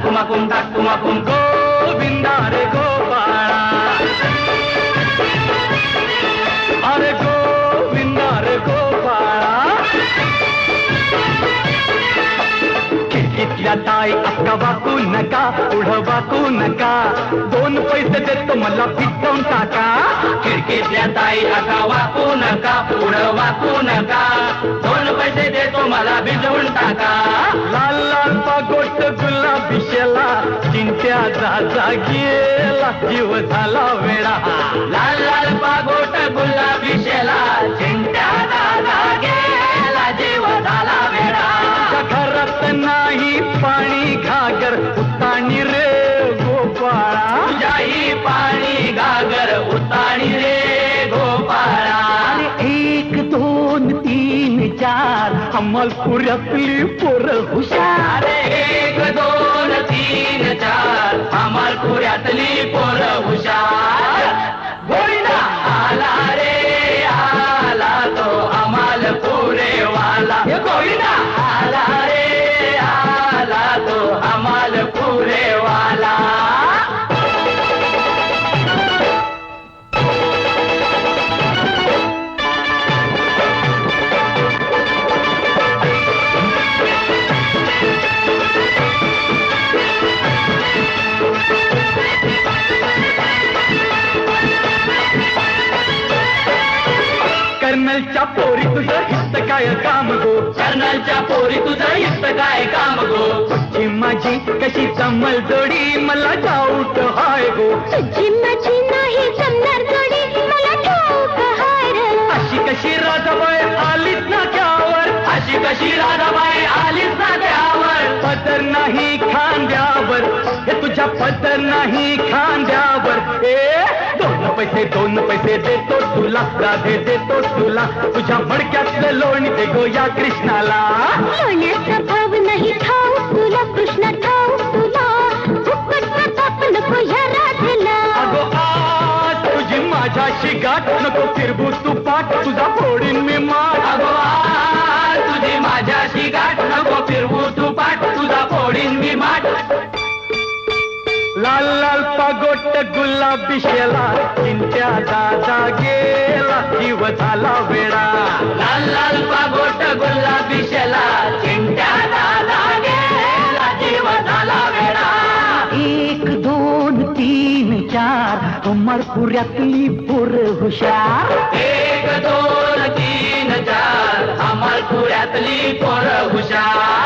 कुमाकुम टाक कुमाकुम गोविंदा रे गोपाळा अरे गोविंदा रे गोपाळा खिडकीतल्या ताई अक्का वाकू नका पुढं वाकू नका 2 पैसे देतो मला पिटवून टाका खिडकीतल्या ताई अक्का वाकू नका पुढं वाकू नका 2 पैसे देतो मला भिजवून टाका लाल लाल पागोट गुलाबी शेला चिंट्याचा जागेला जीव झाला वेडा लाल लाल पागोट गुलाबी शेला चिंट्याचा जागेला जीव झाला वेडा घरात नाही पाणी घागर उताणी रे गोपाळा तुझ्याही पाणी घागर उताणी रे गोपाळा 1 2 3 4 अमलपुऱ्यातली पोरं हुशार 1 2 3 4 अमलपुऱ्यातली पोरं हुशार गोविंदा आला रे आला तो अमलपुरे वाला गोविंदा आला रे आला तो अमलपुरे वाला कर्नलच्या पोरी तुझं हित काय काम गो कर्नलच्या पोरी तुझं हित काय काम गो तुझी माझी कशी जमल जोडी मला डाऊट हाय गो तुझी माझी नाही जमणार जोडी मला ठाऊक हाय रे अशी कशी राधाबाई आलीच ना त्यावर अशी कशी राधाबाई आलीच ना त्यावर पदर नाही खांद्यावर हे तुझ्या पदर नाही खांद्यावर ए 2 पैसे देतो तुला राधे देतो तुला तुझ्या मडक्यातलं लोणी दे गो या कृष्णाला लोण्याचा भाव नाही ठाऊक तुला कृष्ण ठाऊक तुला फुकट प्रताप नको या राधेला अगो आज तुझी माझ्याशी गाठ नको फिरबू तू पाठ तुझा फोडीन मी माठ अगो आज तुझी माझ्याशी गाठ नको फिरबू तू पाठ तुझा फोडीन मी माठ लाल लाल पागोट गुलाबी शेला चिंट्या दादा गेला जीव झाला वेडा लाल लाल पागोट गुलाबी शेला चिंट्या दादा गेला जीव झाला वेडा 1 2 3 4 अमरपुऱ्यातली पोरं हुशार 1 2 3 4 अमरपुऱ्यातली पोरं हुशार